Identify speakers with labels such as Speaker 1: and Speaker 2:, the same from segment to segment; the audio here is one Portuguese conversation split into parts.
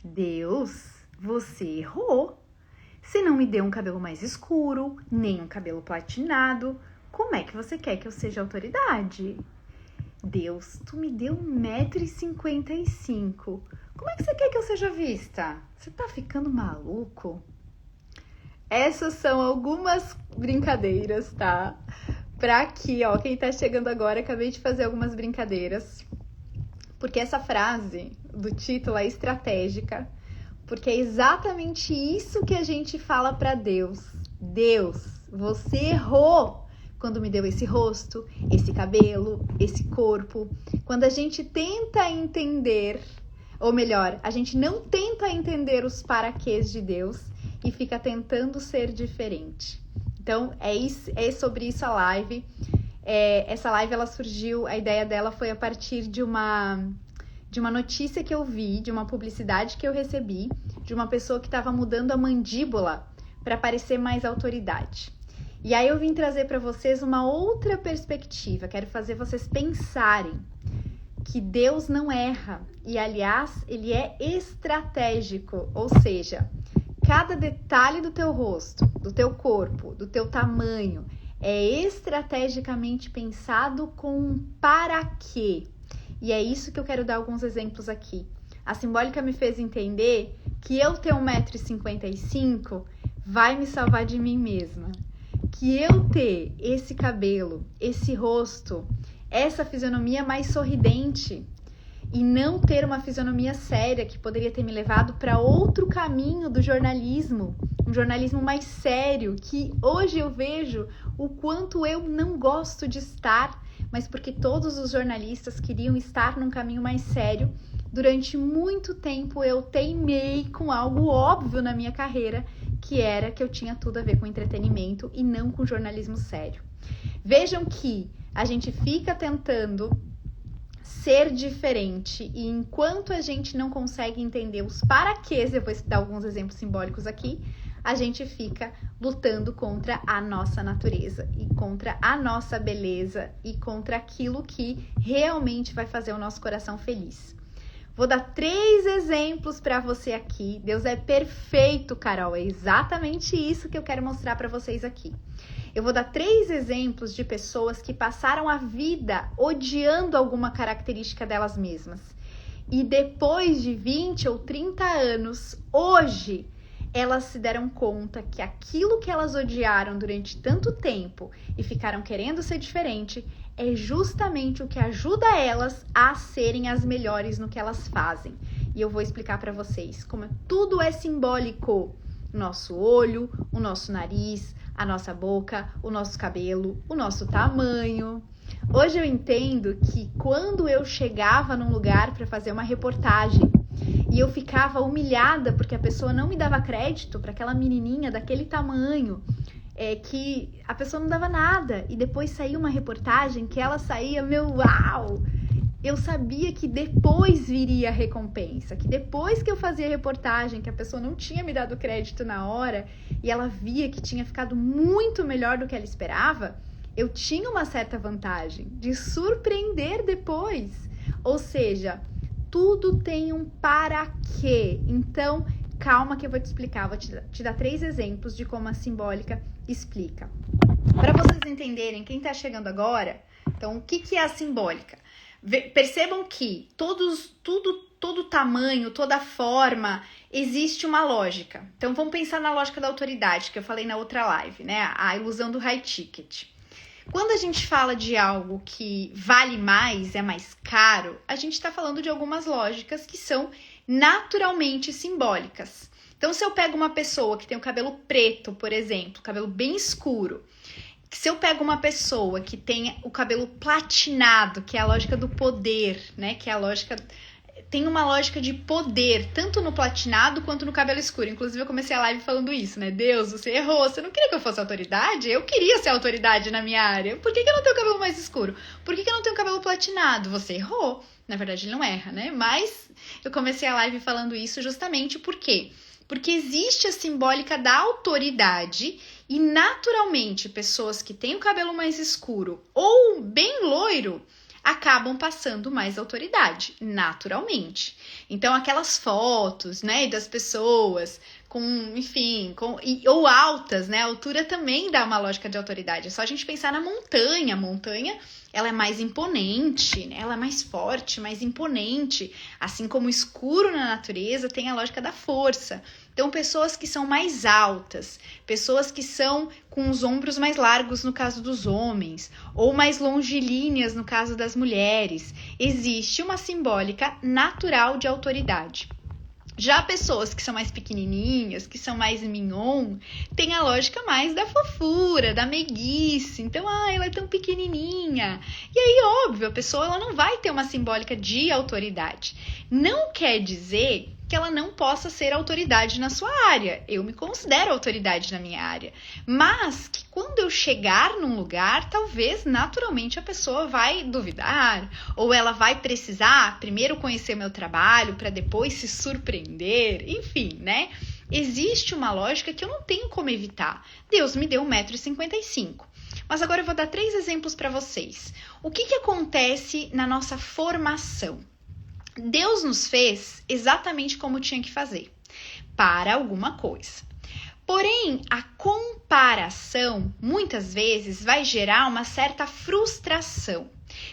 Speaker 1: Deus, você errou. Você não me deu um cabelo mais escuro, nem um cabelo platinado. Como é que você quer que eu seja autoridade? Deus, tu me deu 1,55 m. Como é que você quer que eu seja vista? Você tá ficando maluco? Essas são algumas brincadeiras, tá? Pra aqui, ó, quem tá chegando agora, acabei de fazer algumas brincadeiras. Porque essa frase do título é estratégica. Porque é exatamente isso que a gente fala pra Deus. Deus, você errou quando me deu esse rosto, esse cabelo, esse corpo. Quando a gente tenta entender, ou melhor, a gente não tenta entender os paraquês de Deus e fica tentando ser diferente. Então, é sobre isso a live. Essa live, ela surgiu, a ideia dela foi a partir de uma notícia que eu vi, de uma publicidade que eu recebi, de uma pessoa que estava mudando a mandíbula para parecer mais autoridade. E aí eu vim trazer para vocês uma outra perspectiva. Quero fazer vocês pensarem que Deus não erra. E, aliás, ele é estratégico. Ou seja, cada detalhe do teu rosto, do teu corpo, do teu tamanho, é estrategicamente pensado com um para quê. E é isso que eu quero dar alguns exemplos aqui. A simbólica me fez entender que eu ter 1,55 m vai me salvar de mim mesma. Que eu ter esse cabelo, esse rosto, essa fisionomia mais sorridente e não ter uma fisionomia séria que poderia ter me levado para outro caminho do jornalismo, um jornalismo mais sério, que hoje eu vejo o quanto eu não gosto de estar, mas porque todos os jornalistas queriam estar num caminho mais sério. Durante muito tempo eu teimei com algo óbvio na minha carreira, que era que eu tinha tudo a ver com entretenimento e não com jornalismo sério. Vejam que a gente fica tentando ser diferente e enquanto a gente não consegue entender os paraquês, eu vou dar alguns exemplos simbólicos aqui, a gente fica lutando contra a nossa natureza e contra a nossa beleza e contra aquilo que realmente vai fazer o nosso coração feliz. Vou dar 3 exemplos para você aqui. Deus é perfeito, Carol. É exatamente isso que eu quero mostrar para vocês aqui. Eu vou dar 3 exemplos de pessoas que passaram a vida odiando alguma característica delas mesmas. E depois de 20 ou 30 anos, hoje, elas se deram conta que aquilo que elas odiaram durante tanto tempo e ficaram querendo ser diferente é justamente o que ajuda elas a serem as melhores no que elas fazem. E eu vou explicar para vocês como tudo é simbólico. O nosso olho, o nosso nariz, a nossa boca, o nosso cabelo, o nosso tamanho. Hoje eu entendo que quando eu chegava num lugar para fazer uma reportagem e eu ficava humilhada porque a pessoa não me dava crédito para aquela menininha daquele tamanho, que a pessoa não dava nada, e depois saiu uma reportagem que ela saía, uau! Eu sabia que depois viria a recompensa, que depois que eu fazia a reportagem, que a pessoa não tinha me dado crédito na hora, e ela via que tinha ficado muito melhor do que ela esperava, eu tinha uma certa vantagem de surpreender depois. Ou seja, tudo tem um para quê. Então, calma que eu vou te explicar, vou te dar 3 exemplos de como a simbólica explica. Para vocês entenderem, quem está chegando agora, então o que é a simbólica? Percebam que todo tamanho, toda forma, existe uma lógica. Então vamos pensar na lógica da autoridade, que eu falei na outra live, né? A ilusão do high ticket. Quando a gente fala de algo que vale mais, é mais caro, a gente está falando de algumas lógicas que são naturalmente simbólicas. Então, se eu pego uma pessoa que tem o cabelo preto, por exemplo, cabelo bem escuro, se eu pego uma pessoa que tem o cabelo platinado, que é a lógica do poder, né? Que é a lógica... Tem uma lógica de poder, tanto no platinado quanto no cabelo escuro. Inclusive, eu comecei a live falando isso, né? Deus, você errou. Você não queria que eu fosse autoridade? Eu queria ser autoridade na minha área. Por que eu não tenho cabelo mais escuro? Por que eu não tenho cabelo platinado? Você errou. Na verdade, ele não erra, né? Mas eu comecei a live falando isso justamente por quê? Porque existe a simbólica da autoridade e, naturalmente, pessoas que têm o cabelo mais escuro ou bem loiro acabam passando mais autoridade, naturalmente. Então, aquelas fotos, né, das pessoas ou altas, né? A altura também dá uma lógica de autoridade. É só a gente pensar na montanha. A montanha, ela é mais imponente, né? Ela é mais forte, mais imponente. Assim como o escuro na natureza tem a lógica da força. Então, pessoas que são mais altas, pessoas que são com os ombros mais largos no caso dos homens, ou mais longilíneas no caso das mulheres, existe uma simbólica natural de autoridade. Já pessoas que são mais pequenininhas, que são mais mignon, tem a lógica mais da fofura, da meiguice. Então, ela é tão pequenininha. E aí, óbvio, a pessoa ela não vai ter uma simbólica de autoridade. Não quer dizer que ela não possa ser autoridade na sua área. Eu me considero autoridade na minha área. Mas que quando eu chegar num lugar, talvez naturalmente a pessoa vai duvidar, ou ela vai precisar primeiro conhecer meu trabalho para depois se surpreender, enfim, né? Existe uma lógica que eu não tenho como evitar. Deus me deu 1,55 m. Mas agora eu vou dar 3 exemplos para vocês. O que acontece na nossa formação? Deus nos fez exatamente como tinha que fazer, para alguma coisa. Porém, a comparação, muitas vezes, vai gerar uma certa frustração.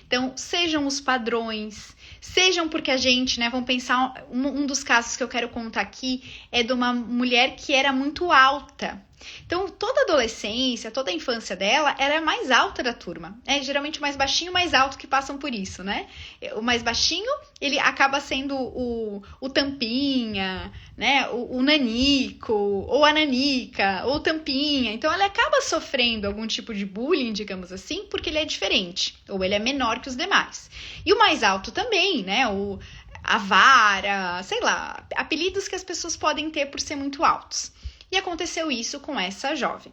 Speaker 1: Então, sejam os padrões, sejam porque a gente, né, vamos pensar, um dos casos que eu quero contar aqui é de uma mulher que era muito alta. Então, toda a adolescência, toda a infância dela, ela é a mais alta da turma. É geralmente o mais baixinho e o mais alto que passam por isso, né? O mais baixinho, ele acaba sendo o tampinha, né? O nanico, ou a nanica, ou tampinha. Então, ela acaba sofrendo algum tipo de bullying, digamos assim, porque ele é diferente, ou ele é menor que os demais. E o mais alto também, né? A vara, sei lá, apelidos que as pessoas podem ter por ser muito altos. E aconteceu isso com essa jovem.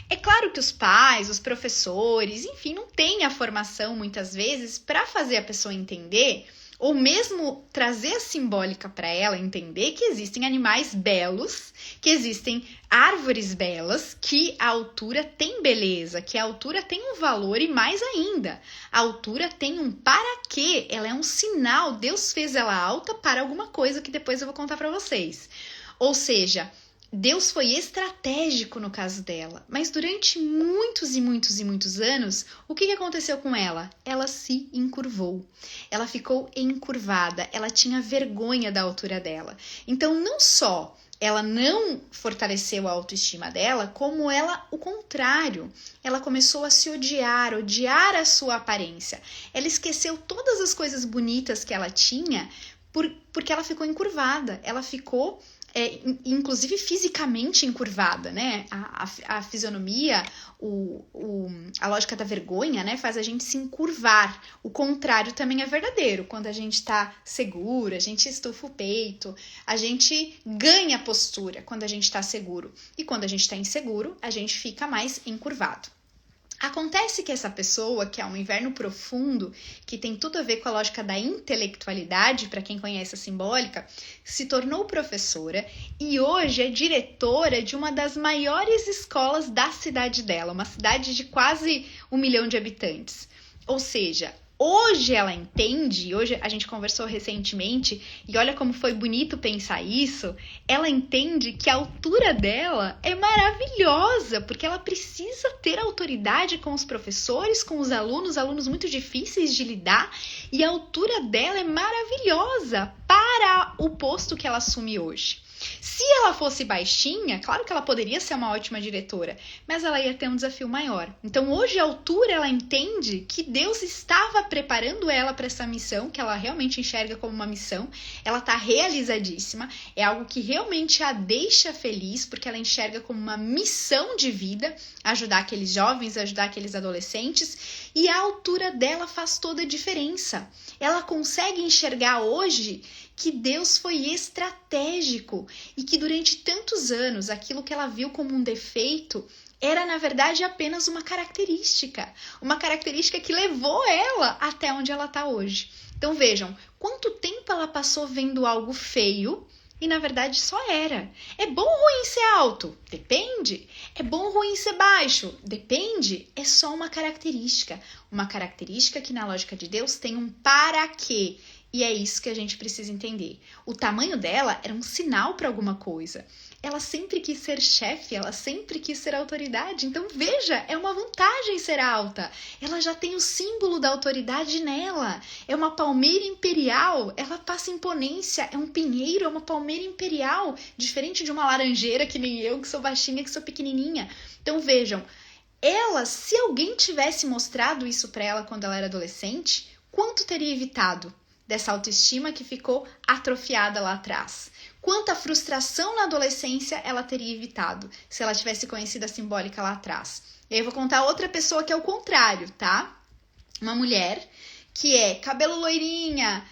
Speaker 1: É claro que os pais, os professores, enfim, não têm a formação muitas vezes para fazer a pessoa entender, ou mesmo trazer a simbólica para ela entender que existem animais belos, que existem árvores belas, que a altura tem beleza, que a altura tem um valor e mais ainda, a altura tem um para quê, ela é um sinal, Deus fez ela alta para alguma coisa que depois eu vou contar para vocês. Ou seja, Deus foi estratégico no caso dela, mas durante muitos e muitos e muitos anos, o que aconteceu com ela? Ela se encurvou, ela ficou encurvada, ela tinha vergonha da altura dela. Então, não só ela não fortaleceu a autoestima dela, como ela, o contrário, ela começou a se odiar a sua aparência. Ela esqueceu todas as coisas bonitas que ela tinha porque ela ficou encurvada, ela ficou inclusive fisicamente encurvada, né? A fisionomia, a lógica da vergonha, né? Faz a gente se encurvar. O contrário também é verdadeiro. Quando a gente tá seguro, a gente estufa o peito, a gente ganha postura quando a gente tá seguro. E quando a gente tá inseguro, a gente fica mais encurvado. Acontece que essa pessoa, que é um inverno profundo, que tem tudo a ver com a lógica da intelectualidade, para quem conhece a simbólica, se tornou professora e hoje é diretora de uma das maiores escolas da cidade dela, uma cidade de quase 1 milhão de habitantes. Ou seja, hoje ela entende, hoje a gente conversou recentemente, e olha como foi bonito pensar isso, ela entende que a altura dela é maravilhosa, porque ela precisa ter autoridade com os professores, com os alunos muito difíceis de lidar, e a altura dela é maravilhosa para o posto que ela assume hoje. Se ela fosse baixinha, claro que ela poderia ser uma ótima diretora, mas ela ia ter um desafio maior. Então, hoje, a altura, ela entende que Deus estava preparando ela para essa missão, que ela realmente enxerga como uma missão. Ela está realizadíssima, é algo que realmente a deixa feliz, porque ela enxerga como uma missão de vida, ajudar aqueles jovens, ajudar aqueles adolescentes, e a altura dela faz toda a diferença. Ela consegue enxergar hoje que Deus foi estratégico e que durante tantos anos aquilo que ela viu como um defeito era, na verdade, apenas uma característica que levou ela até onde ela está hoje. Então vejam, quanto tempo ela passou vendo algo feio e, na verdade, só era. É bom ou ruim ser alto? Depende. É bom ou ruim ser baixo? Depende. É só uma característica que, na lógica de Deus, tem um para quê. E é isso que a gente precisa entender. O tamanho dela era um sinal para alguma coisa. Ela sempre quis ser chefe, ela sempre quis ser autoridade. Então, veja, é uma vantagem ser alta. Ela já tem o símbolo da autoridade nela. É uma palmeira imperial, ela passa imponência. É um pinheiro, é uma palmeira imperial. Diferente de uma laranjeira, que nem eu, que sou baixinha, que sou pequenininha. Então, vejam, ela, se alguém tivesse mostrado isso para ela quando ela era adolescente, quanto teria evitado dessa autoestima que ficou atrofiada lá atrás? Quanta frustração na adolescência ela teria evitado se ela tivesse conhecido a simbólica lá atrás? E aí eu vou contar outra pessoa que é o contrário, tá? Uma mulher que é cabelo loirinha,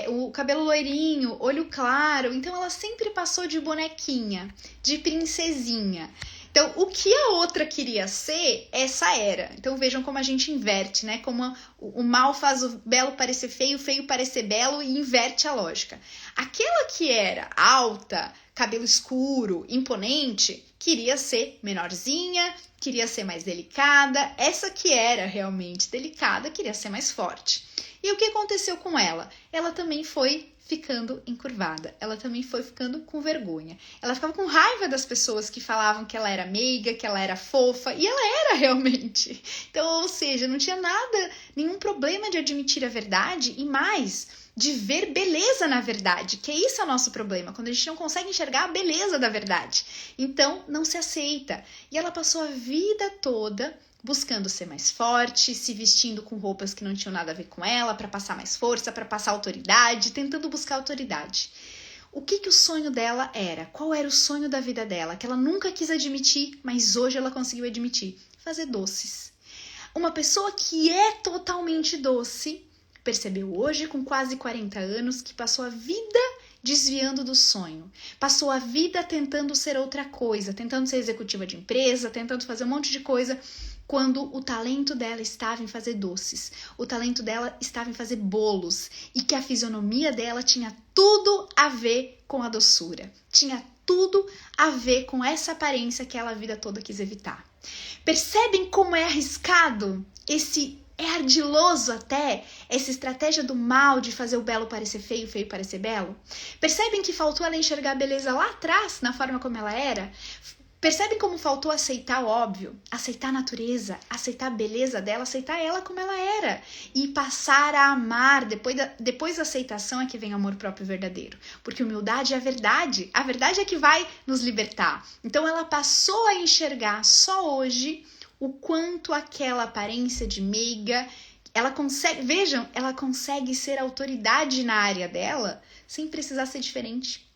Speaker 1: o cabelo loirinho, olho claro, então ela sempre passou de bonequinha, de princesinha. Então, o que a outra queria ser, essa era. Então, vejam como a gente inverte, né? Como o mal faz o belo parecer feio, o feio parecer belo e inverte a lógica. Aquela que era alta, cabelo escuro, imponente, queria ser menorzinha, queria ser mais delicada. Essa que era realmente delicada, queria ser mais forte. E o que aconteceu com ela? Ela também foi ficando encurvada, ela também foi ficando com vergonha. Ela ficava com raiva das pessoas que falavam que ela era meiga, que ela era fofa, e ela era realmente. Então, ou seja, não tinha nenhum problema de admitir a verdade e mais, de ver beleza na verdade, que é isso o nosso problema, quando a gente não consegue enxergar a beleza da verdade. Então, não se aceita. E ela passou a vida toda buscando ser mais forte, se vestindo com roupas que não tinham nada a ver com ela, para passar mais força, para passar autoridade, tentando buscar autoridade. O que o sonho dela era? Qual era o sonho da vida dela? Que ela nunca quis admitir, mas hoje ela conseguiu admitir. Fazer doces. Uma pessoa que é totalmente doce, percebeu hoje, com quase 40 anos, que passou a vida desviando do sonho. Passou a vida tentando ser outra coisa, tentando ser executiva de empresa, tentando fazer um monte de coisa, quando o talento dela estava em fazer doces, o talento dela estava em fazer bolos, e que a fisionomia dela tinha tudo a ver com a doçura, tinha tudo a ver com essa aparência que ela a vida toda quis evitar. Percebem como é arriscado é ardiloso até, essa estratégia do mal de fazer o belo parecer feio, o feio parecer belo? Percebem que faltou ela enxergar a beleza lá atrás, na forma como ela era? Percebem como faltou aceitar o óbvio, aceitar a natureza, aceitar a beleza dela, aceitar ela como ela era e passar a amar. Depois da aceitação é que vem o amor próprio verdadeiro, porque humildade é a verdade é que vai nos libertar. Então ela passou a enxergar só hoje o quanto aquela aparência de meiga, ela consegue ser autoridade na área dela sem precisar ser diferente.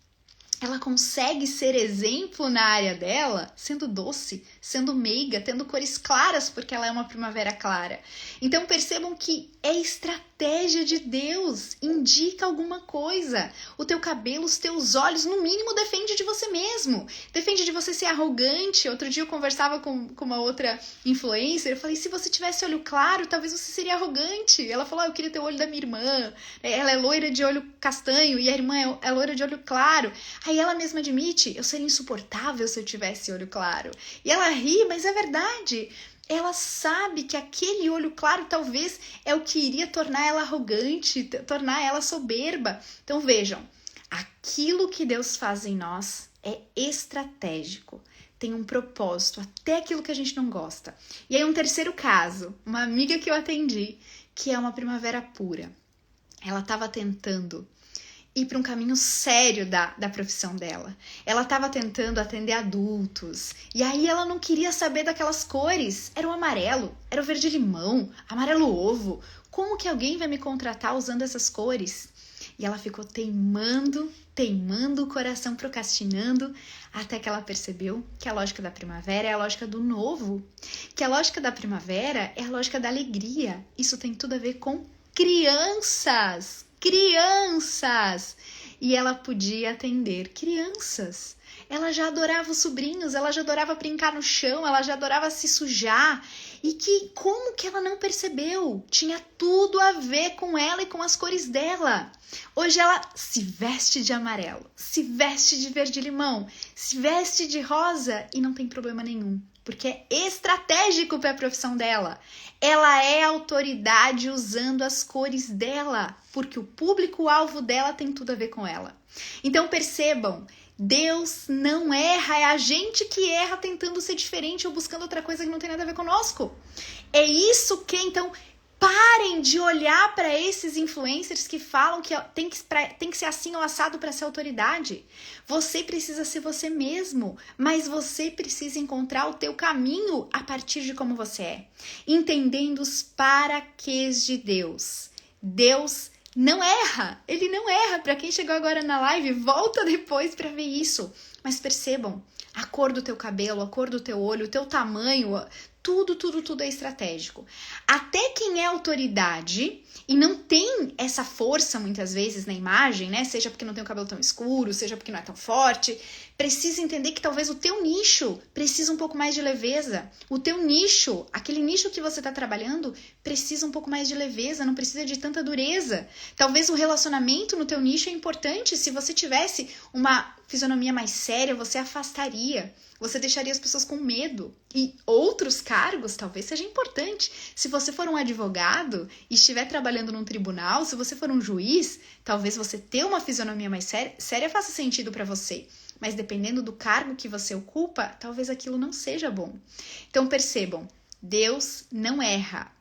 Speaker 1: Ela consegue ser exemplo na área dela, sendo doce, sendo meiga, tendo cores claras, porque ela é uma primavera clara. Então percebam que é estratégia de Deus, indica alguma coisa. O teu cabelo, os teus olhos, no mínimo, defende de você mesmo. Defende de você ser arrogante. Outro dia eu conversava com uma outra influencer, eu falei, se você tivesse olho claro, talvez você seria arrogante. Ela falou, eu queria ter o olho da minha irmã, ela é loira de olho castanho e a irmã é loira de olho claro. Aí ela mesma admite, eu seria insuportável se eu tivesse olho claro. E ela ri, mas é verdade. Ela sabe que aquele olho claro talvez é o que iria tornar ela arrogante, tornar ela soberba. Então vejam, aquilo que Deus faz em nós é estratégico. Tem um propósito, até aquilo que a gente não gosta. E aí um terceiro caso, uma amiga que eu atendi, que é uma primavera pura. Ela estava tentando ir para um caminho sério da profissão dela. Ela estava tentando atender adultos. E aí ela não queria saber daquelas cores. Era o amarelo, era o verde-limão, amarelo ovo. Como que alguém vai me contratar usando essas cores? E ela ficou teimando, o coração procrastinando, até que ela percebeu que a lógica da primavera é a lógica do novo. Que a lógica da primavera é a lógica da alegria. Isso tem tudo a ver com crianças. E ela podia atender crianças. Ela já adorava os sobrinhos, ela já adorava brincar no chão, ela já adorava se sujar. E como que ela não percebeu? Tinha tudo a ver com ela e com as cores dela. Hoje ela se veste de amarelo, se veste de verde-limão, se veste de rosa e não tem problema nenhum. porque é estratégico para a profissão dela. Ela é autoridade usando as cores dela, porque o público-alvo dela tem tudo a ver com ela. Então percebam, Deus não erra, é a gente que erra tentando ser diferente ou buscando outra coisa que não tem nada a ver conosco. É isso que, então, parem de olhar para esses influencers que falam que tem que ser assim ou assado para ser autoridade. Você precisa ser você mesmo, mas você precisa encontrar o teu caminho a partir de como você é. Entendendo os paraquês de Deus. Deus não erra, ele não erra. Para quem chegou agora na live, volta depois para ver isso. Mas percebam, a cor do teu cabelo, a cor do teu olho, o teu tamanho, tudo é estratégico. Até quem é autoridade e não tem essa força muitas vezes na imagem, né? Seja porque não tem o cabelo tão escuro, seja porque não é tão forte, precisa entender que talvez o teu nicho precisa um pouco mais de leveza. O teu nicho, aquele nicho que você está trabalhando, precisa um pouco mais de leveza, não precisa de tanta dureza. Talvez o relacionamento no teu nicho é importante. Se você tivesse uma fisionomia mais séria, você afastaria. Você deixaria as pessoas com medo. E outros cargos talvez seja importante. Se você for um advogado e estiver trabalhando num tribunal, se você for um juiz, talvez você ter uma fisionomia mais séria faça sentido para você. Mas dependendo do cargo que você ocupa, talvez aquilo não seja bom. Então percebam, Deus não erra.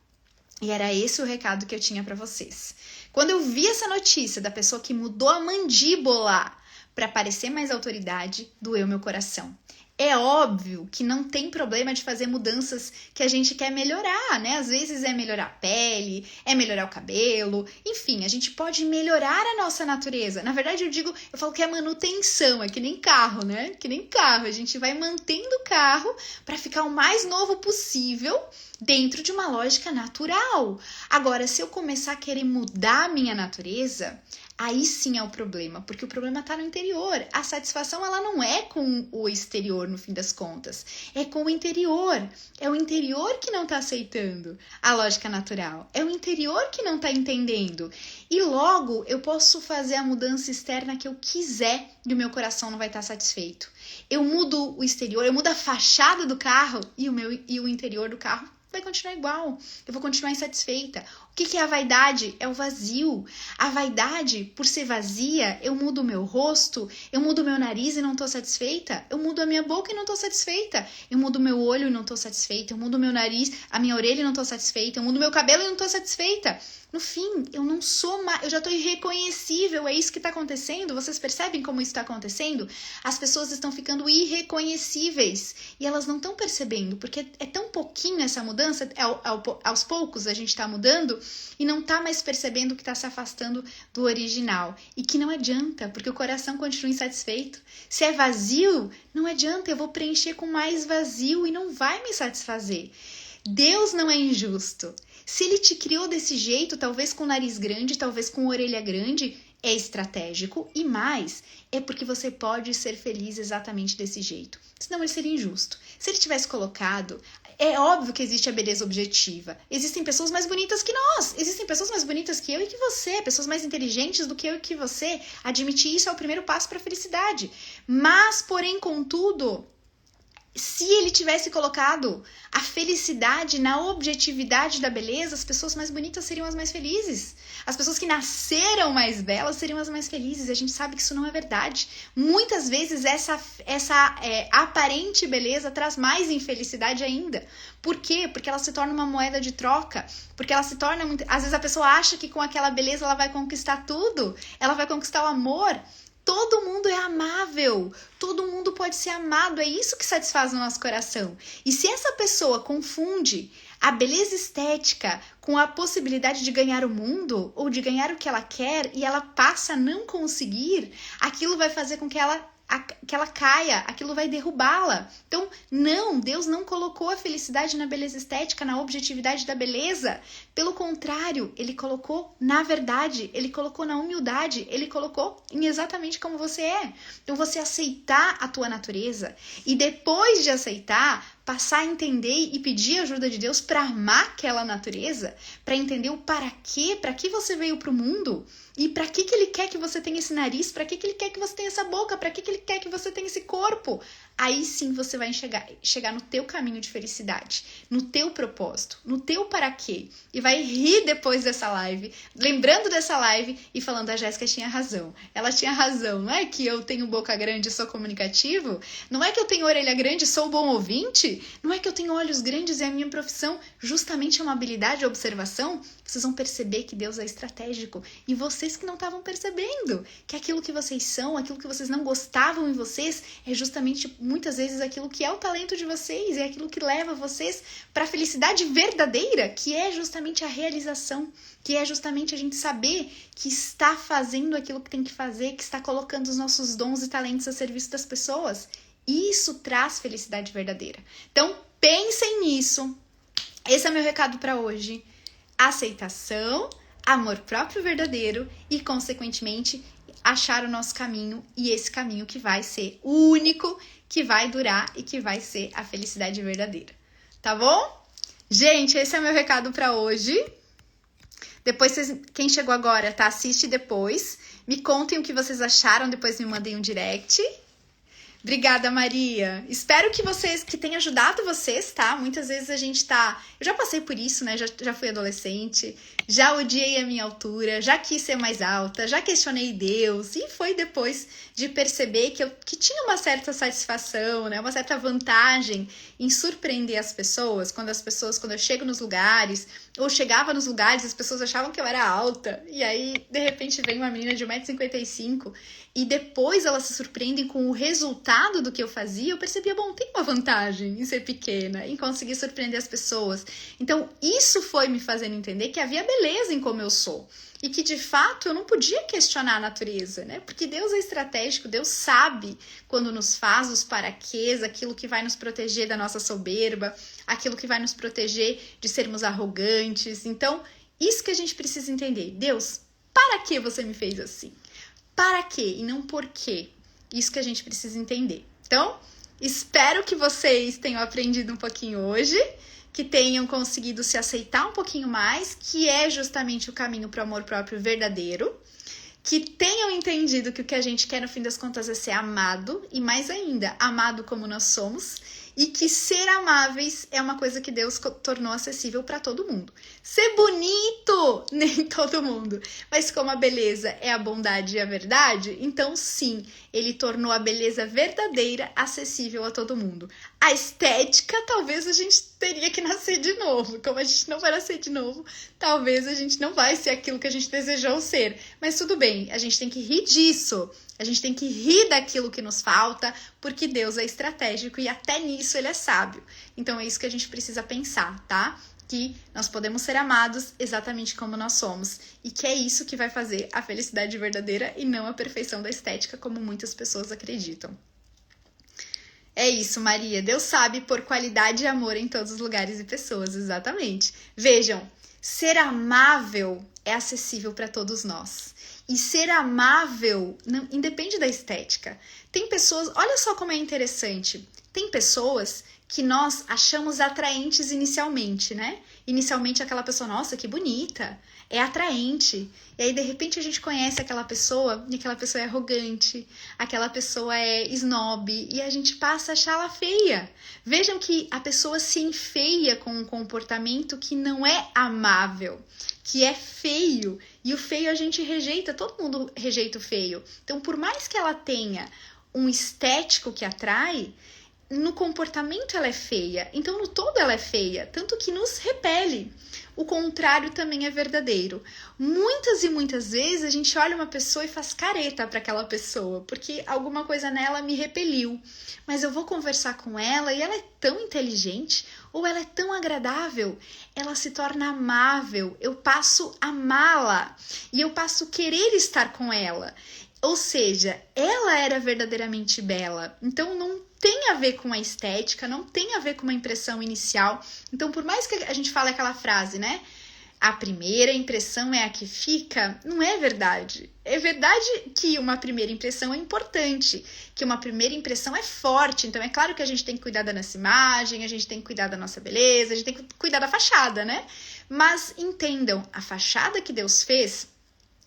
Speaker 1: E era esse o recado que eu tinha para vocês. Quando eu vi essa notícia da pessoa que mudou a mandíbula para parecer mais autoridade, doeu meu coração. É óbvio que não tem problema de fazer mudanças que a gente quer melhorar, né? Às vezes é melhorar a pele, é melhorar o cabelo, enfim, a gente pode melhorar a nossa natureza. Na verdade, eu falo que é manutenção, é que nem carro, né? Que nem carro, a gente vai mantendo o carro para ficar o mais novo possível dentro de uma lógica natural. Agora, se eu começar a querer mudar a minha natureza, aí sim é o problema, porque o problema está no interior. A satisfação, ela não é com o exterior, no fim das contas. É com o interior. É o interior que não está aceitando a lógica natural. É o interior que não está entendendo. E logo, eu posso fazer a mudança externa que eu quiser e o meu coração não vai estar satisfeito. Eu mudo o exterior, eu mudo a fachada do carro e o interior do carro vai continuar igual. Eu vou continuar insatisfeita. O que é a vaidade? É o vazio. A vaidade, por ser vazia, eu mudo o meu rosto, eu mudo o meu nariz e não estou satisfeita. Eu mudo a minha boca e não estou satisfeita. Eu mudo o meu olho e não estou satisfeita. Eu mudo o meu nariz, a minha orelha e não estou satisfeita. Eu mudo o meu cabelo e não estou satisfeita. No fim, eu não sou mais, eu já estou irreconhecível, é isso que está acontecendo. Vocês percebem como isso está acontecendo? As pessoas estão ficando irreconhecíveis e elas não estão percebendo, porque é tão pouquinho essa mudança, aos poucos a gente está mudando e não está mais percebendo que está se afastando do original. E que não adianta, porque o coração continua insatisfeito. Se é vazio, não adianta, eu vou preencher com mais vazio e não vai me satisfazer. Deus não é injusto. Se ele te criou desse jeito, talvez com nariz grande, talvez com orelha grande, é estratégico e mais, é porque você pode ser feliz exatamente desse jeito. Senão ele seria injusto. Se ele tivesse colocado, é óbvio que existe a beleza objetiva. Existem pessoas mais bonitas que nós, existem pessoas mais bonitas que eu e que você, pessoas mais inteligentes do que eu e que você. Admitir isso é o primeiro passo para a felicidade. Mas, porém, contudo, se ele tivesse colocado a felicidade na objetividade da beleza, as pessoas mais bonitas seriam as mais felizes. As pessoas que nasceram mais belas seriam as mais felizes. E a gente sabe que isso não é verdade. Muitas vezes essa aparente beleza traz mais infelicidade ainda. Por quê? Porque ela se torna uma moeda de troca. Porque ela se torna... Às vezes a pessoa acha que com aquela beleza ela vai conquistar tudo. Ela vai conquistar o amor. Todo mundo é amável, todo mundo pode ser amado, é isso que satisfaz o nosso coração. E se essa pessoa confunde a beleza estética com a possibilidade de ganhar o mundo ou de ganhar o que ela quer e ela passa a não conseguir, aquilo vai fazer com que ela caia, aquilo vai derrubá-la. Então, não, Deus não colocou a felicidade na beleza estética, na objetividade da beleza. Pelo contrário, ele colocou na verdade, ele colocou na humildade, ele colocou em exatamente como você é. Então, você aceitar a tua natureza e depois de aceitar, passar a entender e pedir ajuda de Deus para amar aquela natureza, para entender o para que você veio para o mundo e para que Ele quer que você tenha esse nariz, para que Ele quer que você tenha essa boca, para que Ele quer que você tenha esse corpo. Aí sim você vai chegar no teu caminho de felicidade, no teu propósito, no teu para quê. E vai rir depois dessa live, lembrando dessa live e falando, a Jéssica tinha razão. Ela tinha razão, não é que eu tenho boca grande e sou comunicativo? Não é que eu tenho orelha grande e sou bom ouvinte? Não é que eu tenho olhos grandes e a minha profissão justamente é uma habilidade de observação? Vocês vão perceber que Deus é estratégico. E vocês que não estavam percebendo que aquilo que vocês são, aquilo que vocês não gostavam em vocês, é justamente muitas vezes aquilo que é o talento de vocês, é aquilo que leva vocês para a felicidade verdadeira, que é justamente a realização, que é justamente a gente saber que está fazendo aquilo que tem que fazer, que está colocando os nossos dons e talentos a serviço das pessoas. Isso traz felicidade verdadeira. Então, pensem nisso. Esse é meu recado para hoje. Aceitação, amor próprio verdadeiro e, consequentemente, achar o nosso caminho e esse caminho que vai ser o único, que vai durar e que vai ser a felicidade verdadeira. Tá bom? Gente, esse é meu recado para hoje. Depois, quem chegou agora, tá? Assiste depois. Me contem o que vocês acharam, depois me mandem um direct. Obrigada, Maria. Espero que tenha ajudado vocês, tá? Muitas vezes a gente tá... Eu já passei por isso, né? Já fui adolescente, já odiei a minha altura, já quis ser mais alta, já questionei Deus. E foi depois de perceber que tinha uma certa satisfação, né? Uma certa vantagem em surpreender as pessoas. Quando eu chego nos lugares, ou chegava nos lugares, as pessoas achavam que eu era alta. E aí, de repente, vem uma menina de 1,55 m e depois elas se surpreendem com o resultado do que eu fazia. Eu percebia, bom, tem uma vantagem em ser pequena, em conseguir surpreender as pessoas. Então, isso foi me fazendo entender que havia beleza em como eu sou. E que, de fato, eu não podia questionar a natureza, né? Porque Deus é estratégico, Deus sabe quando nos faz os paraquês, aquilo que vai nos proteger da nossa soberba, aquilo que vai nos proteger de sermos arrogantes. Então, isso que a gente precisa entender. Deus, para que você me fez assim? Para quê e não por quê? Isso que a gente precisa entender. Então, espero que vocês tenham aprendido um pouquinho hoje, que tenham conseguido se aceitar um pouquinho mais, que é justamente o caminho para o amor próprio verdadeiro, que tenham entendido que o que a gente quer no fim das contas é ser amado, e mais ainda, amado como nós somos, e que ser amáveis é uma coisa que Deus tornou acessível para todo mundo. Ser bonito, nem todo mundo. Mas como a beleza é a bondade e a verdade, então sim, Ele tornou a beleza verdadeira acessível a todo mundo. A estética, talvez a gente teria que nascer de novo. Como a gente não vai nascer de novo, talvez a gente não vai ser aquilo que a gente desejou ser. Mas tudo bem, a gente tem que rir disso. A gente tem que rir daquilo que nos falta, porque Deus é estratégico e até nisso Ele é sábio. Então é isso que a gente precisa pensar, tá? Que nós podemos ser amados exatamente como nós somos. E que é isso que vai fazer a felicidade verdadeira e não a perfeição da estética, como muitas pessoas acreditam. É isso, Maria. Deus sabe pôr qualidade e amor em todos os lugares e pessoas, exatamente. Vejam, ser amável é acessível para todos nós. E ser amável não, independe da estética. Tem pessoas, olha só como é interessante, tem pessoas que nós achamos atraentes inicialmente, né? Inicialmente aquela pessoa, nossa, que bonita, é atraente. E aí, de repente, a gente conhece aquela pessoa e aquela pessoa é arrogante, aquela pessoa é snob e a gente passa a achá-la feia. Vejam que a pessoa se enfeia com um comportamento que não é amável, que é feio. E o feio a gente rejeita, todo mundo rejeita o feio. Então, por mais que ela tenha um estético que atrai, no comportamento ela é feia. Então, no todo ela é feia, tanto que nos repele. O contrário também é verdadeiro. Muitas e muitas vezes a gente olha uma pessoa e faz careta para aquela pessoa, porque alguma coisa nela me repeliu. Mas eu vou conversar com ela e ela é tão inteligente, ou ela é tão agradável, ela se torna amável, eu passo a amá-la e eu passo a querer estar com ela. Ou seja, ela era verdadeiramente bela. Então não tem a ver com a estética, não tem a ver com uma impressão inicial. Então, por mais que a gente fale aquela frase, né? a primeira impressão é a que fica, não é verdade. É verdade que uma primeira impressão é importante, que uma primeira impressão é forte. Então, é claro que a gente tem que cuidar da nossa imagem, a gente tem que cuidar da nossa beleza, a gente tem que cuidar da fachada, né? Mas entendam, a fachada que Deus fez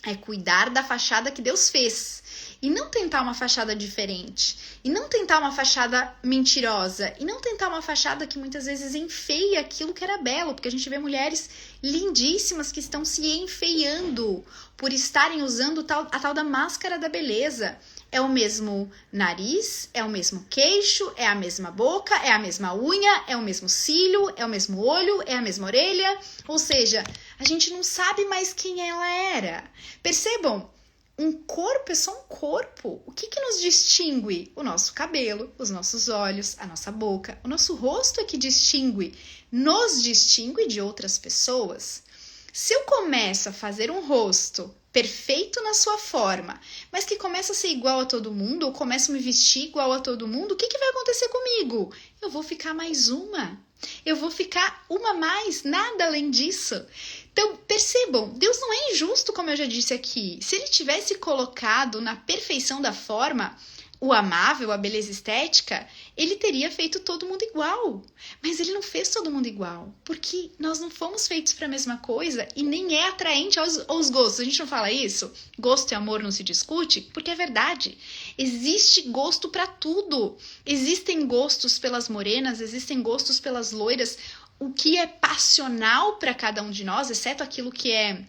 Speaker 1: é cuidar da fachada que Deus fez. E não tentar uma fachada diferente. E não tentar uma fachada mentirosa. E não tentar uma fachada que muitas vezes enfeia aquilo que era belo. Porque a gente vê mulheres lindíssimas que estão se enfeiando por estarem usando a tal da máscara da beleza. É o mesmo nariz, é o mesmo queixo, é a mesma boca, é a mesma unha, é o mesmo cílio, é o mesmo olho, é a mesma orelha. Ou seja, a gente não sabe mais quem ela era. Percebam? Um corpo é só um corpo. O que nos distingue? O nosso cabelo, os nossos olhos, a nossa boca. O nosso rosto é que distingue. Nos distingue de outras pessoas. Se eu começo a fazer um rosto perfeito na sua forma, mas que começa a ser igual a todo mundo, ou começo a me vestir igual a todo mundo, o que vai acontecer comigo? Eu vou ficar mais uma. Eu vou ficar uma mais, nada além disso. Então, percebam, Deus não é injusto, como eu já disse aqui. Se ele tivesse colocado na perfeição da forma o amável, a beleza estética, ele teria feito todo mundo igual. Mas ele não fez todo mundo igual, porque nós não fomos feitos para a mesma coisa e nem é atraente aos gostos. A gente não fala isso? Gosto e amor não se discute? Porque é verdade. Existe gosto para tudo. Existem gostos pelas morenas, existem gostos pelas loiras. O que é passional para cada um de nós, exceto aquilo que é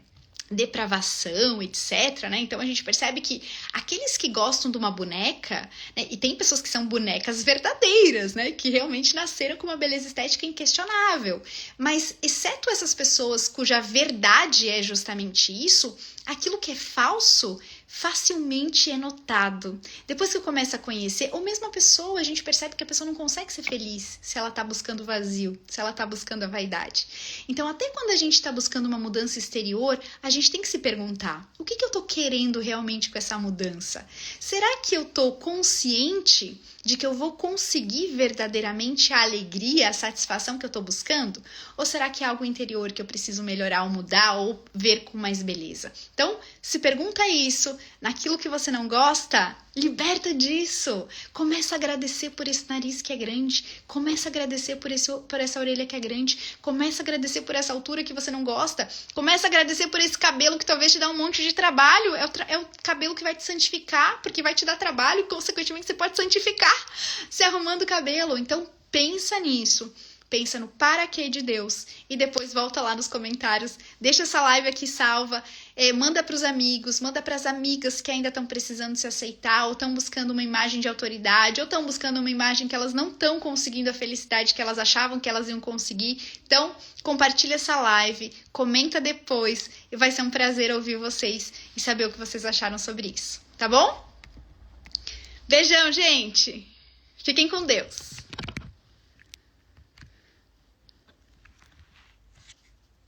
Speaker 1: depravação, etc, né? Então a gente percebe que aqueles que gostam de uma boneca, né? E tem pessoas que são bonecas verdadeiras, né? Que realmente nasceram com uma beleza estética inquestionável. Mas, exceto essas pessoas cuja verdade é justamente isso, aquilo que é falso facilmente é notado. Depois que eu começo a conhecer, ou mesmo a pessoa, a gente percebe que a pessoa não consegue ser feliz se ela tá buscando o vazio, se ela tá buscando a vaidade. Então, até quando a gente tá buscando uma mudança exterior, a gente tem que se perguntar, o que eu tô querendo realmente com essa mudança? Será que eu tô consciente de que eu vou conseguir verdadeiramente a alegria, a satisfação que eu tô buscando? Ou será que é algo interior que eu preciso melhorar ou mudar ou ver com mais beleza? Então, se pergunta isso, naquilo que você não gosta, liberta disso. Começa a agradecer por esse nariz que é grande, começa a agradecer por essa orelha que é grande, começa a agradecer por essa altura que você não gosta, começa a agradecer por esse cabelo que talvez te dá um monte de trabalho, é o cabelo que vai te santificar, porque vai te dar trabalho e consequentemente você pode santificar se arrumando o cabelo. Então pensa nisso. Pensa no para quê de Deus e depois volta lá nos comentários, deixa essa live aqui salva, manda para os amigos, manda para as amigas que ainda estão precisando se aceitar ou estão buscando uma imagem de autoridade ou estão buscando uma imagem que elas não estão conseguindo a felicidade que elas achavam que elas iam conseguir. Então, compartilha essa live, comenta depois e vai ser um prazer ouvir vocês e saber o que vocês acharam sobre isso, tá bom? Beijão, gente! Fiquem com Deus!